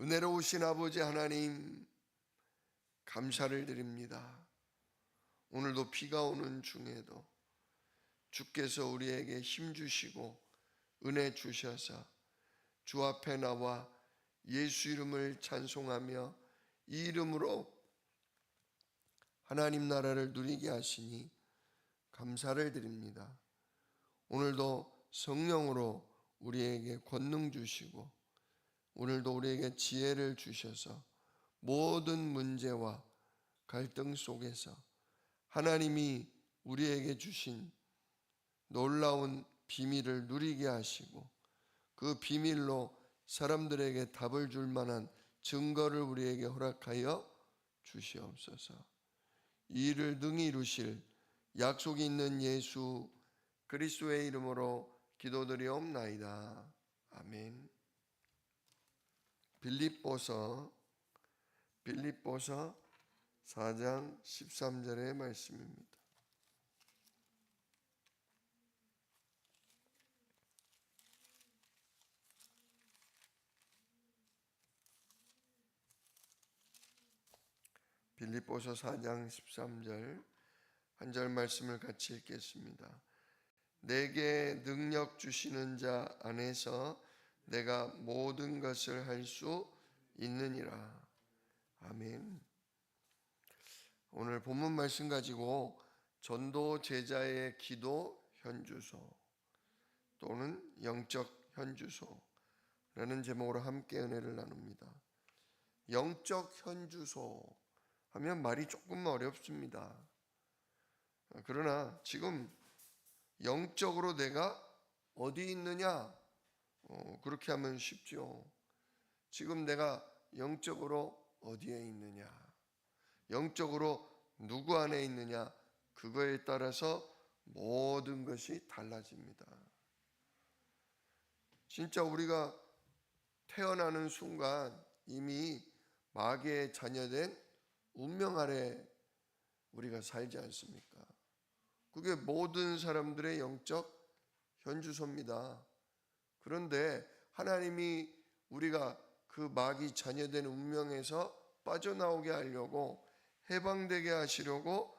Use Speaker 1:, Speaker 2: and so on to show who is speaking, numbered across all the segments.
Speaker 1: 은혜로우신 아버지 하나님, 감사를 드립니다. 오늘도 비가 오는 중에도 주께서 우리에게 힘 주시고 은혜 주셔서 주 앞에 나와 예수 이름을 찬송하며 이 이름으로 하나님 나라를 누리게 하시니 감사를 드립니다. 오늘도 성령으로 우리에게 권능 주시고 오늘도 우리에게 지혜를 주셔서 모든 문제와 갈등 속에서 하나님이 우리에게 주신 놀라운 비밀을 누리게 하시고 그 비밀로 사람들에게 답을 줄 만한 증거를 우리에게 허락하여 주시옵소서. 이 일을 능히 이루실 약속이 있는 예수 그리스도의 이름으로 기도드리옵나이다. 아멘. 빌립보서 4장 13절의 말씀입니다. 빌립보서 4장 13절 한 절 말씀을 같이 읽겠습니다. 내게 능력 주시는 자 안에서 내가 모든 것을 할 수 있느니라. 아멘. 오늘 본문 말씀 가지고 전도 제자의 기도 현주소 또는 영적 현주소라는 제목으로 함께 은혜를 나눕니다. 영적 현주소 하면 말이 조금 어렵습니다. 그러나 지금 영적으로 내가 어디 있느냐? 그렇게 하면 쉽죠. 지금 내가 영적으로 어디에 있느냐? 영적으로 누구 안에 있느냐? 그거에 따라서 모든 것이 달라집니다. 진짜 우리가 태어나는 순간 이미 마귀의 자녀된 운명 아래 우리가 살지 않습니까? 그게 모든 사람들의 영적 현주소입니다. 그런데 하나님이 우리가 그 마귀 자녀된 운명에서 빠져나오게 하려고 해방되게 하시려고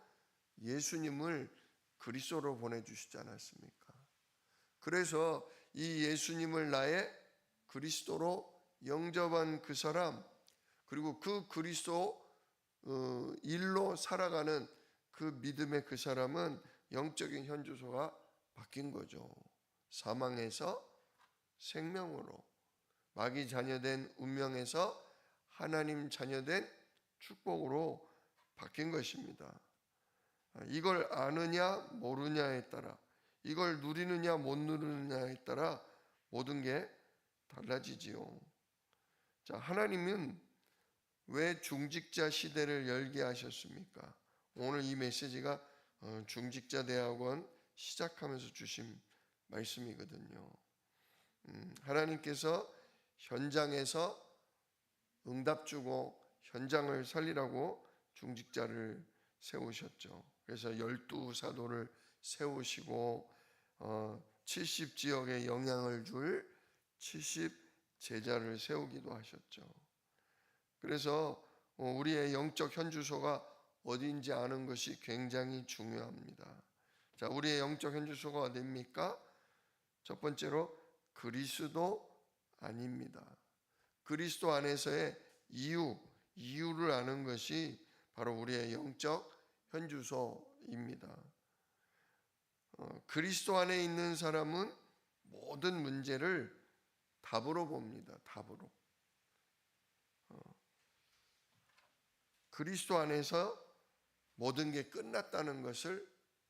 Speaker 1: 예수님을 그리스도로 보내주시지 않았습니까? 그래서 이 예수님을 나의 그리스도로 영접한 그 사람, 그리고 그 그리스도 일로 살아가는 그 믿음의 그 사람은 영적인 현주소가 바뀐 거죠. 사망에서 생명으로, 마귀 자녀된 운명에서 하나님 자녀된 축복으로 바뀐 것입니다. 이걸 아느냐 모르냐에 따라, 이걸 누리느냐 못 누리느냐에 따라 모든 게 달라지지요. 자, 하나님은 왜 중직자 시대를 열게 하셨습니까? 오늘 이 메시지가 중직자 대학원 시작하면서 주신 말씀이거든요. 하나님께서 현장에서 응답 주고 현장을 살리라고 중직자를 세우셨죠. 그래서 12사도를 세우시고 70지역에 영향을 줄 70제자를 세우기도 하셨죠. 그래서 우리의 영적 현주소가 어디인지 아는 것이 굉장히 중요합니다. 자, 우리의 영적 현주소가 어디입니까? 첫 번째로 그리스도 안입니다. 그리스도 안에서의 이유를 아는 것이 바로 우리의 영적 현주소입니다. 그리스도 안에 있는 사람은 모든 문제를 답으로 봅니다. 답으로. 그리스도 안에서 모든 게 끝났다는 것을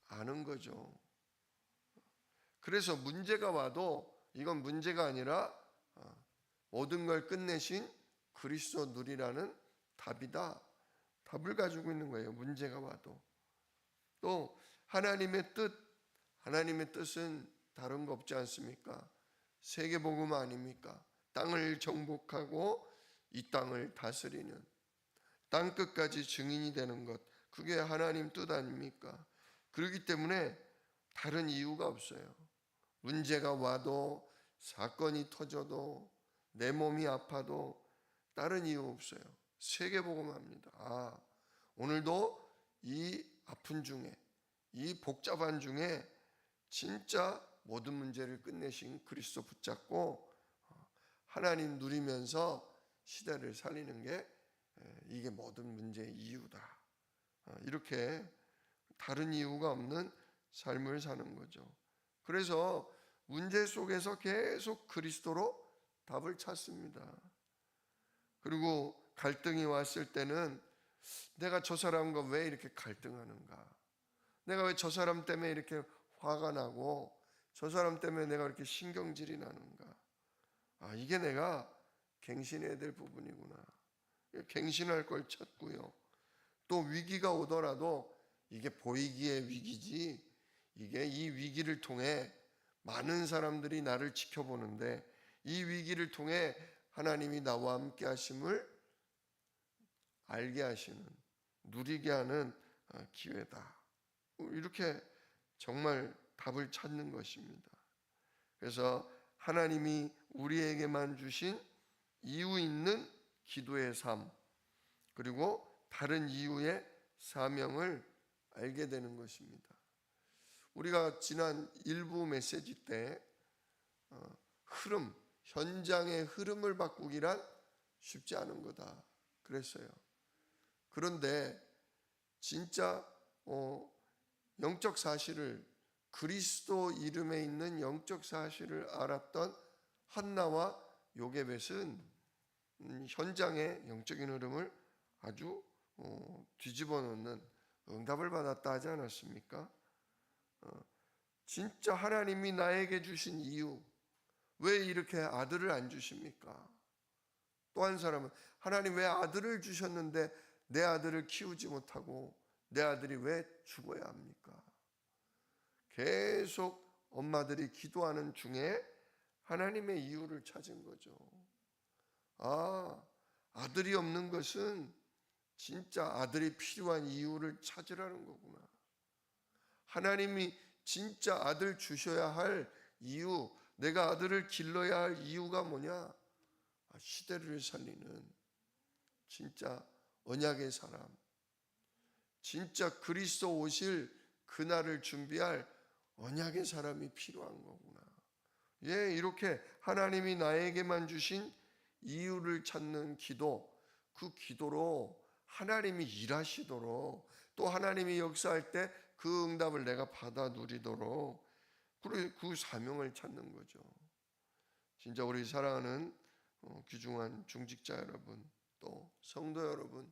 Speaker 1: 아는 거죠. 그래서 문제가 와도 이건 문제가 아니라 모든 걸 끝내신 그리스도 누리라는 답이다. 답을 가지고 있는 거예요. 문제가 와도. 또 하나님의 뜻은 다른 거 없지 않습니까? 세계복음 아닙니까? 땅을 정복하고 이 땅을 다스리는, 땅 끝까지 증인이 되는 것, 그게 하나님 뜻 아닙니까? 그렇기 때문에 다른 이유가 없어요. 문제가 와도, 사건이 터져도, 내 몸이 아파도 다른 이유 없어요. 세계복음화입니다. 오늘도 이 아픈 중에, 이 복잡한 중에 진짜 모든 문제를 끝내신 그리스도 붙잡고 하나님 누리면서 시대를 살리는 게 이게 모든 문제의 이유다. 이렇게 다른 이유가 없는 삶을 사는 거죠. 그래서 문제 속에서 계속 그리스도로 답을 찾습니다. 그리고 갈등이 왔을 때는 내가 저 사람과 왜 이렇게 갈등하는가? 내가 왜 저 사람 때문에 이렇게 화가 나고 저 사람 때문에 내가 이렇게 신경질이 나는가? 이게 내가 갱신해야 될 부분이구나. 갱신할 걸 찾고요. 또 위기가 오더라도 이게 보이기의 위기지, 이게 이 위기를 통해 많은 사람들이 나를 지켜보는데 이 위기를 통해 하나님이 나와 함께 하심을 알게 하시는, 누리게 하는 기회다. 이렇게 정말 답을 찾는 것입니다. 그래서 하나님이 우리에게만 주신 이유 있는 기도의 삶, 그리고 다른 이유의 사명을 알게 되는 것입니다. 우리가 지난 일부 메시지 때 현장의 흐름을 바꾸기란 쉽지 않은 거다 그랬어요. 그런데 진짜 영적 사실을, 그리스도 이름에 있는 영적 사실을 알았던 한나와 요게벳은 현장의 영적인 흐름을 아주 뒤집어 놓는 응답을 받았다 하지 않았습니까? 진짜 하나님이 나에게 주신 이유, 왜 이렇게 아들을 안 주십니까? 또 한 사람은 하나님 왜 아들을 주셨는데 내 아들을 키우지 못하고 내 아들이 왜 죽어야 합니까? 계속 엄마들이 기도하는 중에 하나님의 이유를 찾은 거죠. 아들이 없는 것은 진짜 아들이 필요한 이유를 찾으라는 거구나. 하나님이 진짜 아들 주셔야 할 이유, 내가 아들을 길러야 할 이유가 뭐냐? 시대를 살리는 진짜 언약의 사람, 진짜 그리스도 오실 그날을 준비할 언약의 사람이 필요한 거구나. 이렇게 하나님이 나에게만 주신 이유를 찾는 기도, 그 기도로 하나님이 일하시도록, 또 하나님이 역사할 때 그 응답을 내가 받아 누리도록 그 사명을 찾는 거죠. 진짜 우리 사랑하는 귀중한 중직자 여러분, 또 성도 여러분,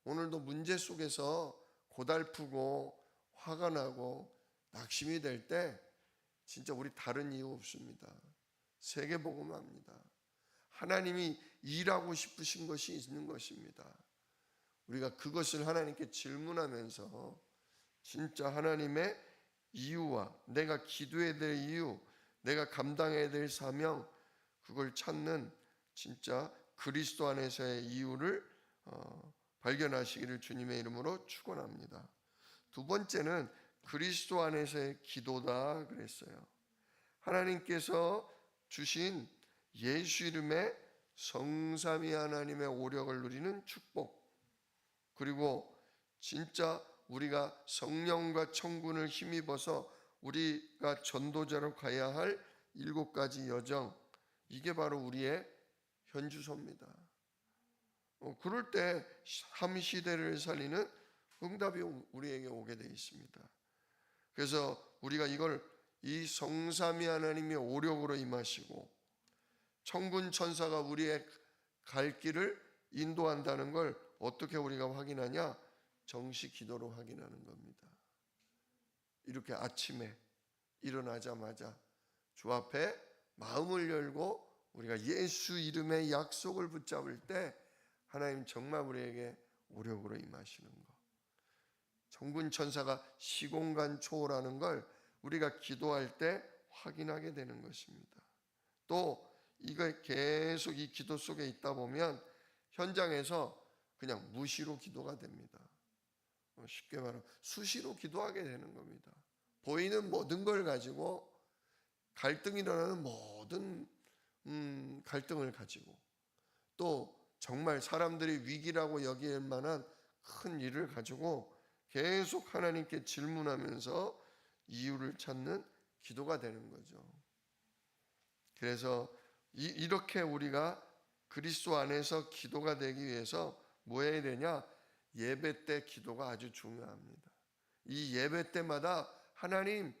Speaker 1: 오늘도 문제 속에서 고달프고 화가 나고 낙심이 될 때 진짜 우리 다른 이유 없습니다. 세계복음화입니다. 하나님이 일하고 싶으신 것이 있는 것입니다. 우리가 그것을 하나님께 질문하면서 진짜 하나님의 이유와 내가 기도해야 될 이유, 내가 감당해야 될 사명, 그걸 찾는 진짜 그리스도 안에서의 이유를 발견하시기를 주님의 이름으로 축원합니다. 두 번째는 그리스도 안에서의 기도다 그랬어요. 하나님께서 주신 예수 이름의 성삼위 하나님의 오력을 누리는 축복, 그리고 진짜 우리가 성령과 천군을 힘입어서 우리가 전도자로 가야 할 7가지 여정, 이게 바로 우리의 현주소입니다. 그럴 때 삶 시대를 살리는 응답이 우리에게 오게 되어 있습니다. 그래서 우리가 이걸 이 성삼위 하나님의 오력으로 임하시고 천군 천사가 우리의 갈 길을 인도한다는 걸 어떻게 우리가 확인하냐? 정시 기도로 확인하는 겁니다. 이렇게 아침에 일어나자마자 주 앞에 마음을 열고 우리가 예수 이름의 약속을 붙잡을 때 하나님 정말 우리에게 오력으로 임하시는 것, 천군 천사가 시공간 초월하는 걸 우리가 기도할 때 확인하게 되는 것입니다. 또 이거 계속 이 기도 속에 있다 보면 현장에서 그냥 무시로 기도가 됩니다. 쉽게 말하면 수시로 기도하게 되는 겁니다. 보이는 모든 걸 가지고 갈등이 일어나는 모든 갈등을 가지고 또 정말 사람들이 위기라고 여길 만한 큰 일을 가지고 계속 하나님께 질문하면서 이유를 찾는 기도가 되는 거죠. 그래서 이렇게 우리가 그리스도 안에서 기도가 되기 위해서 뭐 해야 되냐? 예배 때 기도가 아주 중요합니다. 이 예배 때마다 하나님,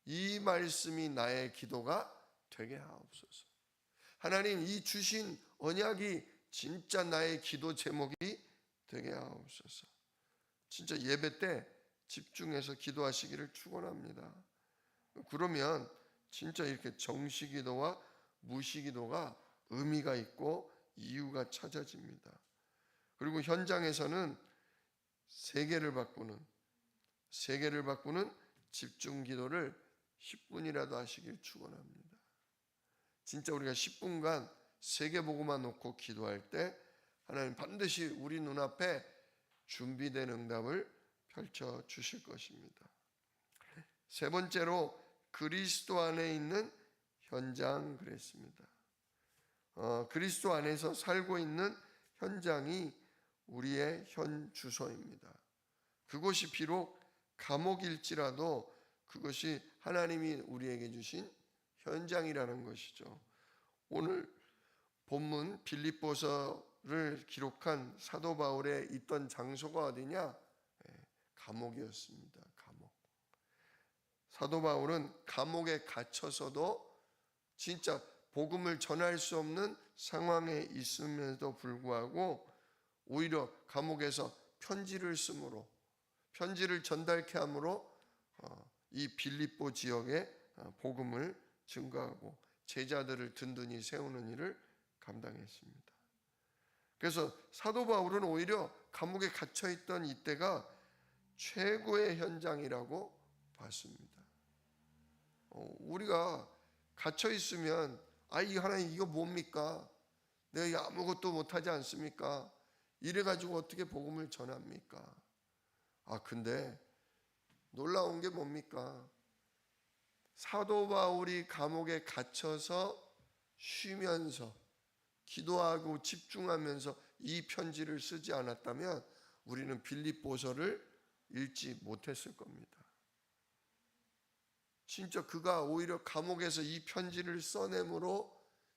Speaker 1: 이 말씀이 나의 기도가 되게 하옵소서. 하나님, 이 주신 언약이 진짜 나의 기도 제목이 되게 하옵소서. 진짜 예배 때 집중해서 기도하시기를 축원합니다. 그러면 진짜 이렇게 정시기도와 무시기도가 의미가 있고 이유가 찾아집니다. 그리고 현장에서는 세계를 바꾸는 집중기도를 10분이라도 하시길 축원합니다. 진짜 우리가 10분간 세계보고만 놓고 기도할 때 하나님 반드시 우리 눈앞에 준비된 응답을 펼쳐 주실 것입니다. 세 번째로 그리스도 안에 있는 현장 그랬습니다. 그리스도 안에서 살고 있는 현장이 우리의 현 주소입니다. 그곳이 비록 감옥일지라도 그것이 하나님이 우리에게 주신 현장이라는 것이죠. 오늘 본문 빌립보서를 기록한 사도 바울의 있던 장소가 어디냐? 감옥이었습니다. 감옥. 사도 바울은 감옥에 갇혀서도 진짜 복음을 전할 수 없는 상황에 있음에도 불구하고 오히려 감옥에서 편지를 쓰므로, 편지를 전달케 함으로 이 빌립보 지역에 복음을 증거하고 제자들을 든든히 세우는 일을 감당했습니다. 그래서 사도 바울은 오히려 감옥에 갇혀있던 이때가 최고의 현장이라고 봤습니다. 우리가 갇혀있으면 이 하나님 이거 뭡니까? 내가 아무것도 못하지 않습니까? 이래가지고 어떻게 복음을 전합니까? 근데 놀라운 게 뭡니까? 사도 바울이 감옥에 갇혀서 쉬면서 기도하고 집중하면서 이 편지를 쓰지 않았다면 우리는 빌립보서를 읽지 못했을 겁니다. 진짜 그가 오히려 감옥에서 이 편지를 써내므로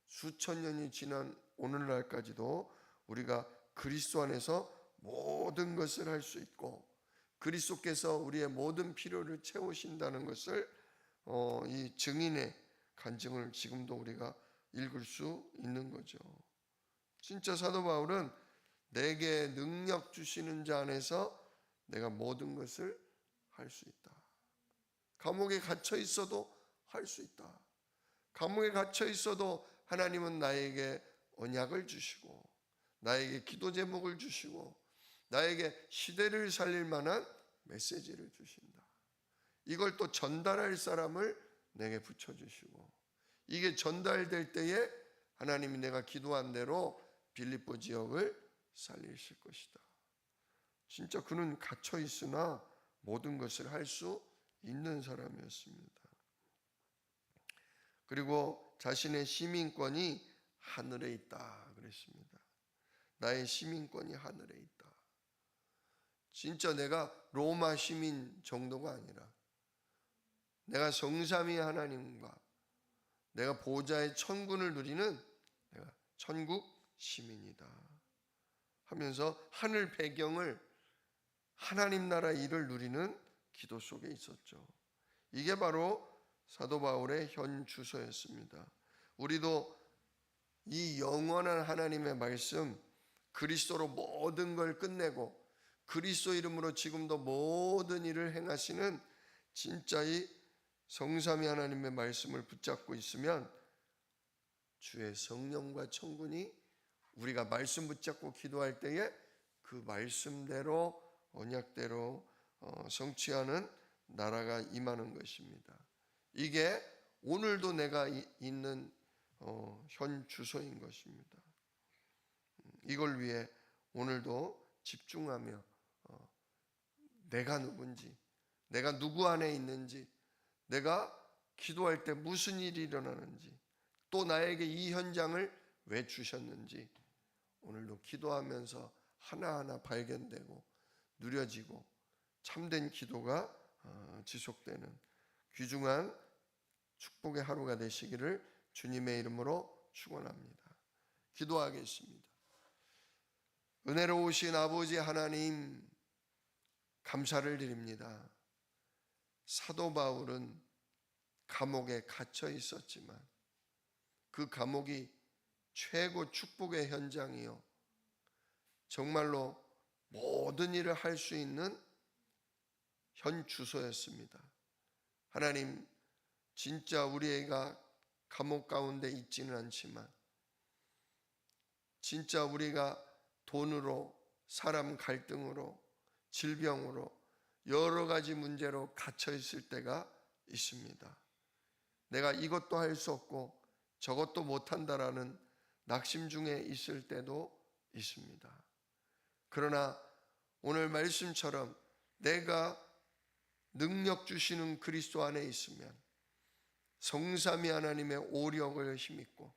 Speaker 1: 수천 년이 지난 오늘날까지도 우리가 그리스도 안에서 모든 것을 할 수 있고 그리스도께서 우리의 모든 필요를 채우신다는 것을 이 증인의 간증을 지금도 우리가 읽을 수 있는 거죠. 진짜 사도 바울은 내게 능력 주시는 자 안에서 내가 모든 것을 할 수 있다. 감옥에 갇혀 있어도 할 수 있다. 감옥에 갇혀 있어도 하나님은 나에게 언약을 주시고 나에게 기도 제목을 주시고 나에게 시대를 살릴 만한 메시지를 주신다. 이걸 또 전달할 사람을 내게 붙여주시고 이게 전달될 때에 하나님이 내가 기도한 대로 빌립보 지역을 살리실 것이다. 진짜 그는 갇혀 있으나 모든 것을 할 수 있는 사람이었습니다. 그리고 자신의 시민권이 하늘에 있다 그랬습니다. 나의 시민권이 하늘에 있다. 진짜 내가 로마 시민 정도가 아니라 내가 성삼위 하나님과 내가 보좌의 천군을 누리는 내가 천국 시민이다 하면서 하늘 배경을 하나님 나라 일을 누리는 기도 속에 있었죠. 이게 바로 사도 바울의 현 주소였습니다. 우리도 이 영원한 하나님의 말씀 그리스도로 모든 걸 끝내고 그리스도 이름으로 지금도 모든 일을 행하시는 진짜 이 성삼위 하나님의 말씀을 붙잡고 있으면 주의 성령과 천군이 우리가 말씀 붙잡고 기도할 때에 그 말씀대로 언약대로 성취하는 나라가 임하는 것입니다. 이게 오늘도 내가 있는 현 주소인 것입니다. 이걸 위해 오늘도 집중하며 내가 누군지, 내가 누구 안에 있는지, 내가 기도할 때 무슨 일이 일어나는지, 또 나에게 이 현장을 왜 주셨는지 오늘도 기도하면서 하나하나 발견되고 누려지고 참된 기도가 지속되는 귀중한 축복의 하루가 되시기를 주님의 이름으로 축원합니다. 기도하겠습니다. 은혜로우신 아버지 하나님, 감사를 드립니다. 사도 바울은 감옥에 갇혀 있었지만 그 감옥이 최고 축복의 현장이요, 정말로 모든 일을 할 수 있는 현 주소였습니다. 하나님, 진짜 우리가 감옥 가운데 있지는 않지만 진짜 우리가 돈으로, 사람 갈등으로, 질병으로 여러 가지 문제로 갇혀 있을 때가 있습니다. 내가 이것도 할 수 없고 저것도 못한다라는 낙심 중에 있을 때도 있습니다. 그러나 오늘 말씀처럼 내가 능력 주시는 그리스도 안에 있으면 성삼위 하나님의 오력을 힘입고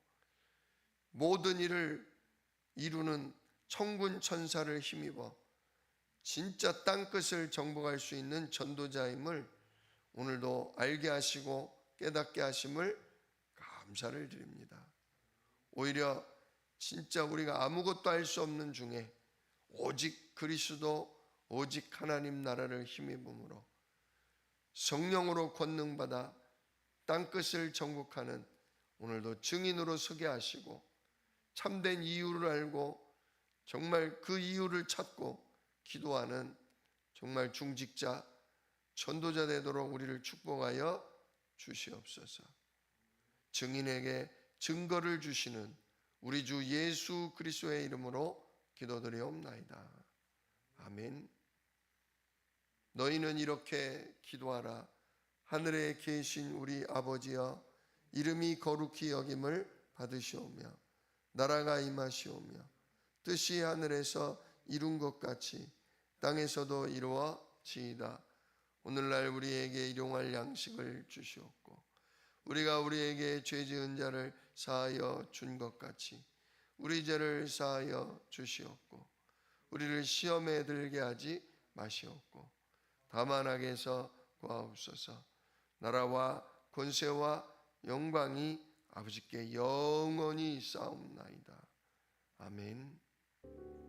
Speaker 1: 모든 일을 이루는 천군 천사를 힘입어 진짜 땅끝을 정복할 수 있는 전도자임을 오늘도 알게 하시고 깨닫게 하심을 감사를 드립니다. 오히려 진짜 우리가 아무것도 할 수 없는 중에 오직 그리스도, 오직 하나님 나라를 힘입음으로 성령으로 권능받아 땅끝을 정복하는 오늘도 증인으로 서게 하시고 참된 이유를 알고 정말 그 이유를 찾고 기도하는 정말 중직자, 전도자 되도록 우리를 축복하여 주시옵소서. 증인에게 증거를 주시는 우리 주 예수 그리스도의 이름으로 기도드리옵나이다. 아멘. 너희는 이렇게 기도하라. 하늘에 계신 우리 아버지여, 이름이 거룩히 여김을 받으시오며 나라가 임하시오며 뜻이 하늘에서 이룬 것 같이 땅에서도 이루어지이다. 오늘날 우리에게 일용할 양식을 주시옵고 우리가 우리에게 죄 지은 자를 사하여 준 것 같이 우리 죄를 사하여 주시옵고 우리를 시험에 들게 하지 마시옵고 다만 악에서 구하옵소서. 나라와 권세와 영광이 아버지께 영원히 있사옵나이다. 아멘.